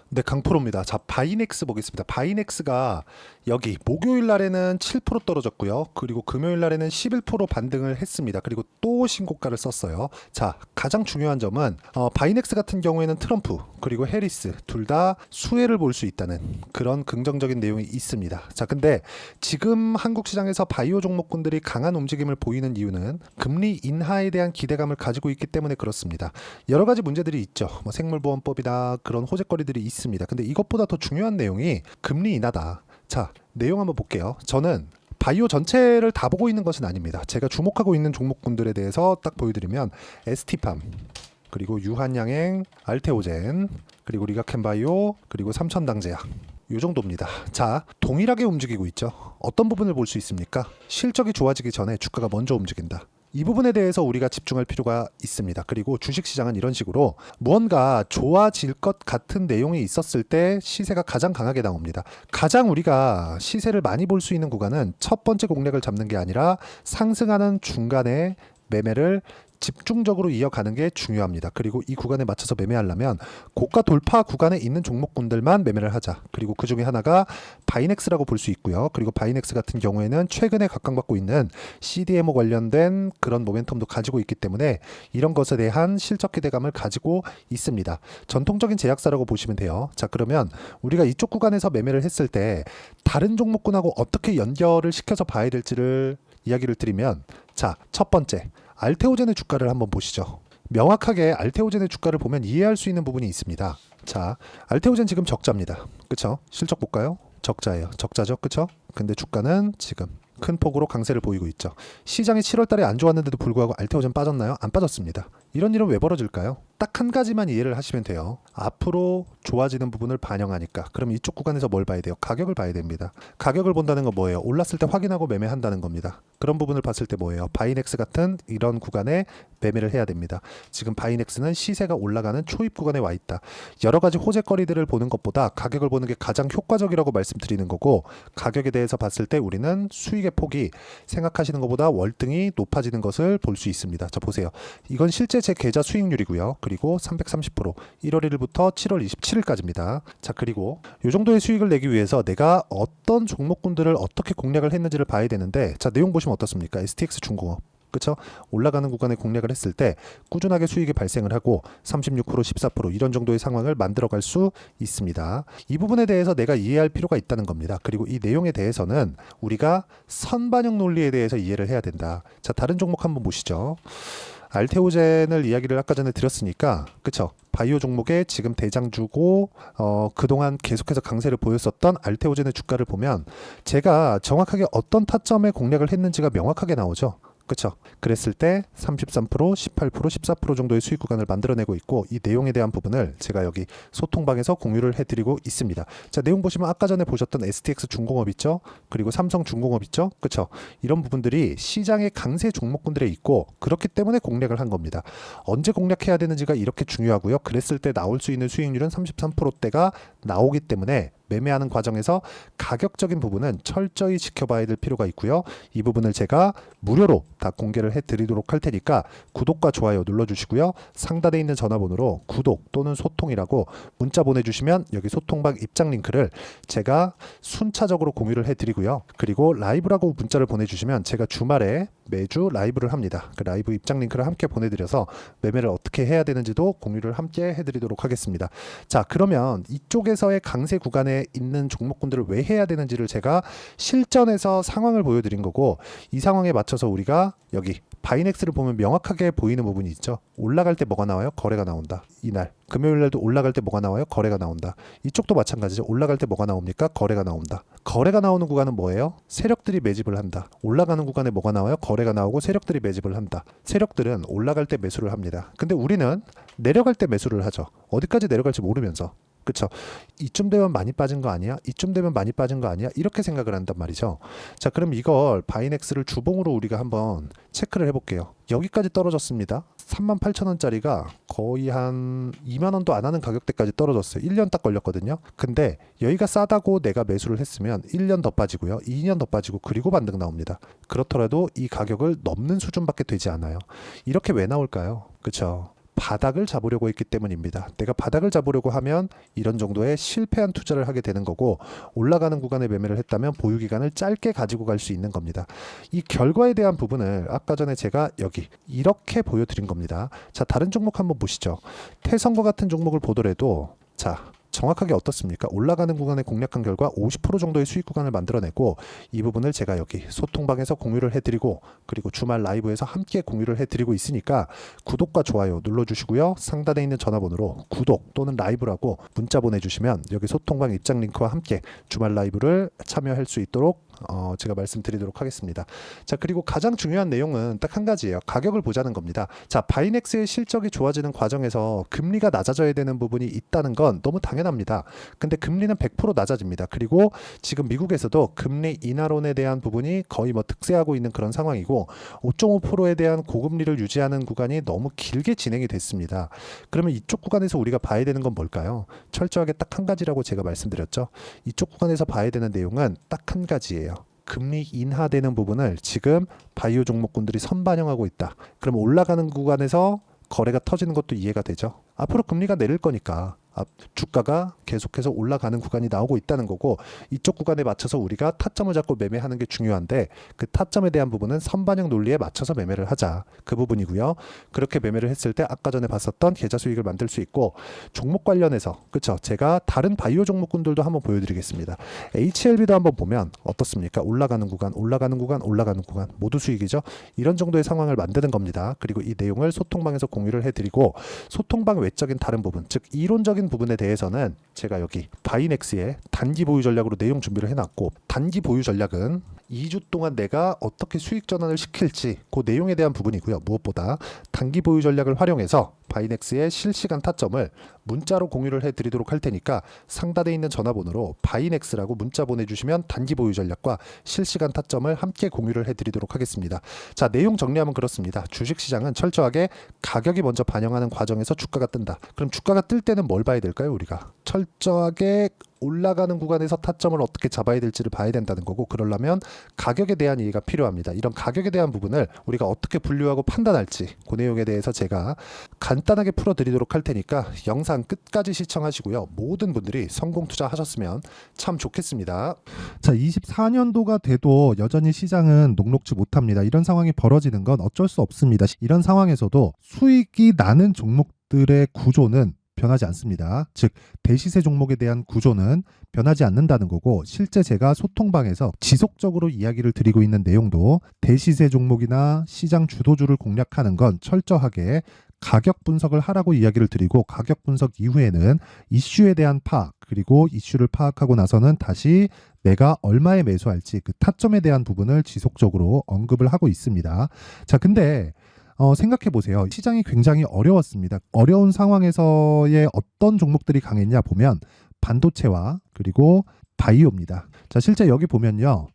네, 강프로입니다. 자, 바이넥스 보겠습니다. 바이넥스가 여기 목요일 날에는 7% 떨어졌고요. 그리고 금요일 날에는 11% 반등을 했습니다. 그리고 또 신고가를 썼어요. 자, 가장 중요한 점은 바이넥스 같은 경우에는 트럼프 그리고 해리스 둘 다 수혜를 볼 수 있다는 그런 긍정적인 내용이 있습니다. 자, 근데 지금 한국 시장에서 바이오 종목군들이 강한 움직임을 보이는 이유는 금리 인하에 대한 기대감을 가지고 있기 때문에 그렇습니다. 여러 가지 문제들이 있죠. 뭐 생물보험법이나 그런 호재거리들이 있습니다. 근데 이것보다 더 중요한 내용이 금리 인하다. 자, 내용 한번 볼게요. 저는 바이오 전체를 다 보고 있는 것은 아닙니다. 제가 주목하고 있는 종목군들에 대해서 딱 보여드리면 ST팜, 그리고 유한양행, 알테오젠, 그리고 리가켄바이오, 그리고 삼천당제약 요 정도입니다. 자, 동일하게 움직이고 있죠. 어떤 부분을 볼 수 있습니까? 실적이 좋아지기 전에 주가가 먼저 움직인다. 이 부분에 대해서 우리가 집중할 필요가 있습니다. 그리고 주식시장은 이런 식으로 무언가 좋아질 것 같은 내용이 있었을 때 시세가 가장 강하게 나옵니다. 가장 우리가 시세를 많이 볼 수 있는 구간은 첫 번째 공략을 잡는 게 아니라 상승하는 중간에 매매를 집중적으로 이어가는 게 중요합니다. 그리고 이 구간에 맞춰서 매매하려면 고가 돌파 구간에 있는 종목군들만 매매를 하자. 그리고 그 중에 하나가 바이넥스라고 볼 수 있고요. 그리고 바이넥스 같은 경우에는 최근에 각광받고 있는 CDMO 관련된 그런 모멘텀도 가지고 있기 때문에 이런 것에 대한 실적 기대감을 가지고 있습니다. 전통적인 제약사라고 보시면 돼요. 자, 그러면 우리가 이쪽 구간에서 매매를 했을 때 다른 종목군하고 어떻게 연결을 시켜서 봐야 될지를 이야기를 드리면, 자, 첫 번째 알테오젠의 주가를 한번 보시죠. 명확하게 알테오젠의 주가를 보면 이해할 수 있는 부분이 있습니다. 자, 알테오젠 지금 적자입니다. 그쵸? 실적 볼까요? 적자예요. 적자죠. 그쵸? 근데 주가는 지금 큰 폭으로 강세를 보이고 있죠. 시장이 7월 달에 안 좋았는데도 불구하고 알테오젠 빠졌나요? 안 빠졌습니다. 이런 일은 왜 벌어질까요? 딱 한 가지만 이해를 하시면 돼요. 앞으로 좋아지는 부분을 반영하니까. 그럼 이쪽 구간에서 뭘 봐야 돼요? 가격을 봐야 됩니다. 가격을 본다는 건 뭐예요? 올랐을 때 확인하고 매매한다는 겁니다. 그런 부분을 봤을 때 뭐예요? 바이넥스 같은 이런 구간에 매매를 해야 됩니다. 지금 바이넥스는 시세가 올라가는 초입 구간에 와 있다. 여러 가지 호재거리들을 보는 것보다 가격을 보는 게 가장 효과적이라고 말씀드리는 거고, 가격에 대해서 봤을 때 우리는 수익의 폭이 생각하시는 것보다 월등히 높아지는 것을 볼 수 있습니다. 자, 보세요. 이건 실제 제 계좌 수익률이고요. 그리고 330% 1월 1일부터 7월 27일까지입니다. 자, 그리고 이 정도의 수익을 내기 위해서 내가 어떤 종목군들을 어떻게 공략을 했는지를 봐야 되는데, 자, 내용 보시면 어떻습니까? STX 중공업, 그렇죠? 올라가는 구간에 공략을 했을 때 꾸준하게 수익이 발생을 하고 36%, 14% 이런 정도의 상황을 만들어갈 수 있습니다. 이 부분에 대해서 내가 이해할 필요가 있다는 겁니다. 그리고 이 내용에 대해서는 우리가 선반영 논리에 대해서 이해를 해야 된다. 자, 다른 종목 한번 보시죠. 알테오젠을 이야기를 아까 전에 드렸으니까, 그쵸? 바이오 종목에 지금 대장주고 그동안 계속해서 강세를 보였었던 알테오젠의 주가를 보면 제가 정확하게 어떤 타점에 공략을 했는지가 명확하게 나오죠. 그쵸? 그랬을 때 33%, 18%, 14% 정도의 수익 구간을 만들어내고 있고, 이 내용에 대한 부분을 제가 여기 소통방에서 공유를 해드리고 있습니다. 자, 내용 보시면 아까 전에 보셨던 STX 중공업 있죠? 그리고 삼성 중공업 있죠? 그쵸? 이런 부분들이 시장의 강세 종목군들에 있고, 그렇기 때문에 공략을 한 겁니다. 언제 공략해야 되는지가 이렇게 중요하고요. 그랬을 때 나올 수 있는 수익률은 33%대가 나오기 때문에 매매하는 과정에서 가격적인 부분은 철저히 지켜봐야 될 필요가 있고요. 이 부분을 제가 무료로 다 공개를 해드리도록 할 테니까 구독과 좋아요 눌러주시고요. 상단에 있는 전화번호로 구독 또는 소통이라고 문자 보내주시면 여기 소통방 입장 링크를 제가 순차적으로 공유를 해드리고요. 그리고 라이브라고 문자를 보내주시면 제가 주말에 매주 라이브를 합니다. 그 라이브 입장 링크를 함께 보내드려서 매매를 어떻게 해야 되는지도 공유를 함께 해드리도록 하겠습니다. 자, 그러면 이쪽에서의 강세 구간에 있는 종목군들을 왜 해야 되는지를 제가 실전에서 상황을 보여드린 거고, 이 상황에 맞춰서 우리가 여기 바이넥스를 보면 명확하게 보이는 부분이 있죠. 올라갈 때 뭐가 나와요? 거래가 나온다. 이날 금요일 날도 올라갈 때 뭐가 나와요? 거래가 나온다. 이쪽도 마찬가지죠. 올라갈 때 뭐가 나옵니까? 거래가 나온다. 거래가 나오는 구간은 뭐예요? 세력들이 매집을 한다. 올라가는 구간에 뭐가 나와요? 거래가 나오고 세력들이 매집을 한다. 세력들은 올라갈 때 매수를 합니다. 근데 우리는 내려갈 때 매수를 하죠. 어디까지 내려갈지 모르면서. 그쵸? 이쯤 되면 많이 빠진 거 아니야? 이쯤 되면 많이 빠진 거 아니야? 이렇게 생각을 한단 말이죠. 자, 그럼 이걸 바이넥스를 주봉으로 우리가 한번 체크를 해볼게요. 여기까지 떨어졌습니다. 38,000원짜리가 거의 한 2만 원도 안 하는 가격대까지 떨어졌어요. 1년 딱 걸렸거든요. 근데 여기가 싸다고 내가 매수를 했으면 1년 더 빠지고요. 2년 더 빠지고 그리고 반등 나옵니다. 그렇더라도 이 가격을 넘는 수준밖에 되지 않아요. 이렇게 왜 나올까요? 그쵸? 바닥을 잡으려고 했기 때문입니다. 내가 바닥을 잡으려고 하면 이런 정도의 실패한 투자를 하게 되는 거고, 올라가는 구간에 매매를 했다면 보유 기간을 짧게 가지고 갈 수 있는 겁니다. 이 결과에 대한 부분을 아까 전에 제가 여기 이렇게 보여드린 겁니다. 자, 다른 종목 한번 보시죠. 태성과 같은 종목을 보더라도 자, 정확하게 어떻습니까? 올라가는 구간에 공략한 결과 50% 정도의 수익 구간을 만들어내고, 이 부분을 제가 여기 소통방에서 공유를 해드리고, 그리고 주말 라이브에서 함께 공유를 해드리고 있으니까 구독과 좋아요 눌러주시고요. 상단에 있는 전화번호로 구독 또는 라이브라고 문자 보내주시면 여기 소통방 입장 링크와 함께 주말 라이브를 참여할 수 있도록 제가 말씀드리도록 하겠습니다. 자, 그리고 가장 중요한 내용은 딱 한 가지예요. 가격을 보자는 겁니다. 자, 바이넥스의 실적이 좋아지는 과정에서 금리가 낮아져야 되는 부분이 있다는 건 너무 당연합니다. 근데 금리는 100% 낮아집니다. 그리고 지금 미국에서도 금리 인하론에 대한 부분이 거의 뭐 득세하고 있는 그런 상황이고, 5.5%에 대한 고금리를 유지하는 구간이 너무 길게 진행이 됐습니다. 그러면 이쪽 구간에서 우리가 봐야 되는 건 뭘까요? 철저하게 딱 한 가지라고 제가 말씀드렸죠. 이쪽 구간에서 봐야 되는 내용은 딱 한 가지예요. 금리 인하되는 부분을 지금 바이오 종목군들이 선반영하고 있다. 그럼 올라가는 구간에서 거래가 터지는 것도 이해가 되죠. 앞으로 금리가 내릴 거니까 주가가 계속해서 올라가는 구간이 나오고 있다는 거고, 이쪽 구간에 맞춰서 우리가 타점을 잡고 매매하는 게 중요한데, 그 타점에 대한 부분은 선반영 논리에 맞춰서 매매를 하자, 그 부분이고요. 그렇게 매매를 했을 때 아까 전에 봤었던 계좌 수익을 만들 수 있고, 종목 관련해서 그쵸, 제가 다른 바이오 종목군들도 한번 보여드리겠습니다. HLB도 한번 보면 어떻습니까? 올라가는 구간, 올라가는 구간, 올라가는 구간 모두 수익이죠. 이런 정도의 상황을 만드는 겁니다. 그리고 이 내용을 소통방에서 공유를 해드리고, 소통방 외적인 다른 부분, 즉 이론적인 부분에 대해서는 제가 여기 바이넥스의 단기 보유 전략으로 내용 준비를 해놨고, 단기 보유 전략은 2주 동안 내가 어떻게 수익 전환을 시킬지 그 내용에 대한 부분이고요. 무엇보다 단기 보유 전략을 활용해서 바이넥스의 실시간 타점을 문자로 공유를 해드리도록 할 테니까, 상단에 있는 전화번호로 바이넥스라고 문자 보내주시면 단기 보유 전략과 실시간 타점을 함께 공유를 해드리도록 하겠습니다. 자, 내용 정리하면 그렇습니다. 주식시장은 철저하게 가격이 먼저 반영하는 과정에서 주가가 뜬다. 그럼 주가가 뜰 때는 뭘 봐야 될까요? 우리가 철저하게 올라가는 구간에서 타점을 어떻게 잡아야 될지를 봐야 된다는 거고, 그러려면 가격에 대한 이해가 필요합니다. 이런 가격에 대한 부분을 우리가 어떻게 분류하고 판단할지 그 내용에 대해서 제가 간단하게 풀어드리도록 할 테니까 영상 끝까지 시청하시고요. 모든 분들이 성공 투자하셨으면 참 좋겠습니다. 자, 24년도가 돼도 여전히 시장은 녹록지 못합니다. 이런 상황이 벌어지는 건 어쩔 수 없습니다. 이런 상황에서도 수익이 나는 종목들의 구조는 변하지 않습니다. 즉, 대시세 종목에 대한 구조는 변하지 않는다는 거고, 실제 제가 소통방에서 지속적으로 이야기를 드리고 있는 내용도 대시세 종목이나 시장 주도주를 공략하는 건 철저하게 가격 분석을 하라고 이야기를 드리고, 가격 분석 이후에는 이슈에 대한 파악, 그리고 이슈를 파악하고 나서는 다시 내가 얼마에 매수할지 그 타점에 대한 부분을 지속적으로 언급을 하고 있습니다. 자, 근데 생각해 보세요. 시장이 굉장히 어려웠습니다. 어려운 상황에서의 어떤 종목들이 강했냐 보면 반도체와 그리고 바이오입니다. 자, 실제 여기 보면요.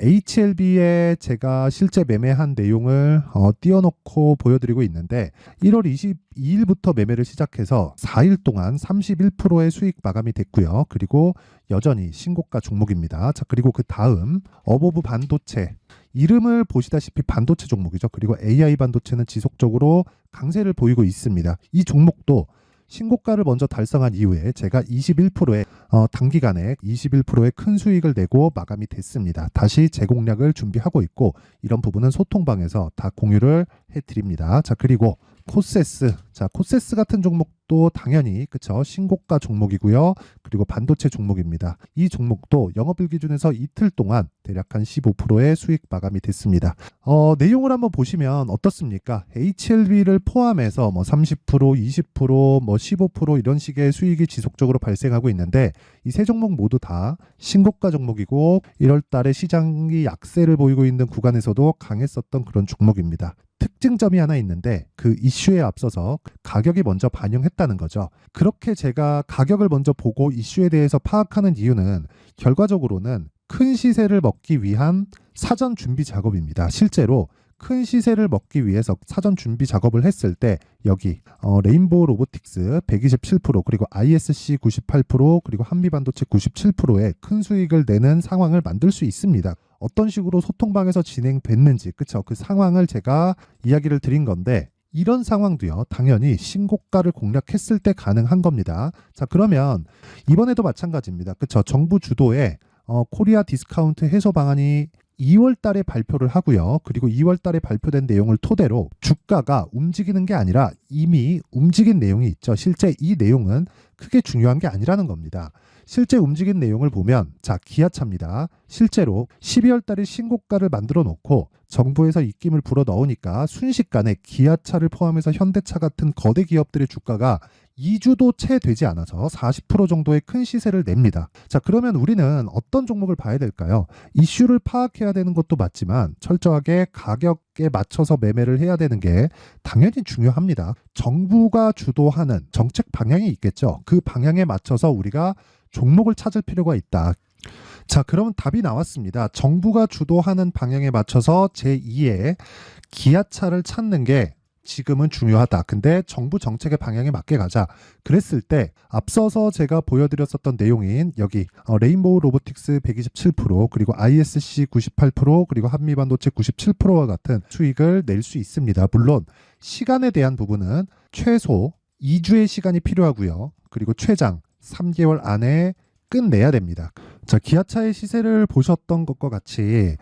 HLB에 제가 실제 매매한 내용을 띄워놓고 보여드리고 있는데, 1월 22일부터 매매를 시작해서 4일 동안 31%의 수익 마감이 됐고요. 그리고 여전히 신고가 종목입니다. 자, 그리고 그 다음 어보브 반도체, 이름을 보시다시피 반도체 종목이죠. 그리고 AI 반도체는 지속적으로 강세를 보이고 있습니다. 이 종목도 신고가를 먼저 달성한 이후에 제가 21%의 단기간에 21%의 큰 수익을 내고 마감이 됐습니다. 다시 재공략을 준비하고 있고, 이런 부분은 소통방에서 다 공유를 해드립니다. 자, 그리고 코세스, 자, 코세스 같은 종목도 당연히 그쵸, 신고가 종목이고요. 그리고 반도체 종목입니다. 이 종목도 영업일 기준에서 이틀 동안 대략 한 15%의 수익 마감이 됐습니다. 내용을 한번 보시면 어떻습니까? HLB를 포함해서 뭐 30%, 20%, 뭐 15% 이런 식의 수익이 지속적으로 발생하고 있는데, 이 세 종목 모두 다 신고가 종목이고, 1월 달에 시장이 약세를 보이고 있는 구간에서도 강했었던 그런 종목입니다. 특징점이 하나 있는데, 그 이슈에 앞서서 가격이 먼저 반영했다는 거죠. 그렇게 제가 가격을 먼저 보고 이슈에 대해서 파악하는 이유는 결과적으로는 큰 시세를 먹기 위한 사전 준비 작업입니다. 실제로 큰 시세를 먹기 위해서 사전 준비 작업을 했을 때 여기 레인보우 로보틱스 127%, 그리고 ISC 98%, 그리고 한미반도체 97%의 큰 수익을 내는 상황을 만들 수 있습니다. 어떤 식으로 소통방에서 진행됐는지, 그쵸? 그 상황을 제가 이야기를 드린 건데, 이런 상황도요, 당연히 신고가를 공략했을 때 가능한 겁니다. 자, 그러면 이번에도 마찬가지입니다. 그쵸? 정부 주도의 코리아 디스카운트 해소 방안이 2월 달에 발표를 하고요. 그리고 2월 달에 발표된 내용을 토대로 주가가 움직이는 게 아니라 이미 움직인 내용이 있죠. 실제 이 내용은 크게 중요한 게 아니라는 겁니다. 실제 움직인 내용을 보면, 자, 기아차입니다. 실제로 12월 달에 신고가를 만들어 놓고 정부에서 입김을 불어 넣으니까 순식간에 기아차를 포함해서 현대차 같은 거대 기업들의 주가가 2주도 채 되지 않아서 40% 정도의 큰 시세를 냅니다. 자, 그러면 우리는 어떤 종목을 봐야 될까요? 이슈를 파악해야 되는 것도 맞지만 철저하게 가격에 맞춰서 매매를 해야 되는 게 당연히 중요합니다. 정부가 주도하는 정책 방향이 있겠죠. 그 방향에 맞춰서 우리가 종목을 찾을 필요가 있다. 자, 그러면 답이 나왔습니다. 정부가 주도하는 방향에 맞춰서 제2의 기아차를 찾는 게 지금은 중요하다. 근데 정부 정책의 방향에 맞게 가자. 그랬을 때 앞서서 제가 보여드렸었던 내용인 여기 레인보우 로보틱스 127% 그리고 ISC 98% 그리고 한미반도체 97%와 같은 수익을 낼 수 있습니다. 물론 시간에 대한 부분은 최소 2주의 시간이 필요하고요. 그리고 최장 3개월 안에 끝내야 됩니다. 자, 기아차의 시세를 보셨던 것과 같이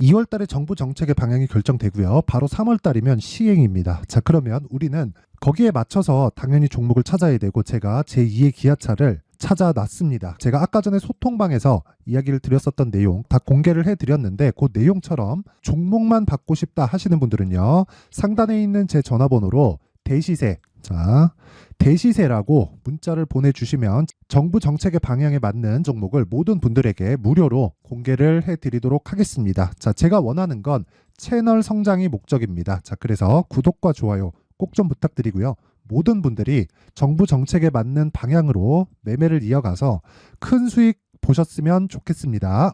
2월 달에 정부 정책의 방향이 결정되고요. 바로 3월 달이면 시행입니다. 자, 그러면 우리는 거기에 맞춰서 당연히 종목을 찾아야 되고 제가 제2의 기아차를 찾아놨습니다. 제가 아까 전에 소통방에서 이야기를 드렸었던 내용 다 공개를 해드렸는데 그 내용처럼 종목만 받고 싶다 하시는 분들은요. 상단에 있는 제 전화번호로 대시세, 자, 대시세라고 문자를 보내주시면 정부 정책의 방향에 맞는 종목을 모든 분들에게 무료로 공개를 해드리도록 하겠습니다. 자, 제가 원하는 건 채널 성장이 목적입니다. 자, 그래서 구독과 좋아요 꼭 좀 부탁드리고요. 모든 분들이 정부 정책에 맞는 방향으로 매매를 이어가서 큰 수익 보셨으면 좋겠습니다.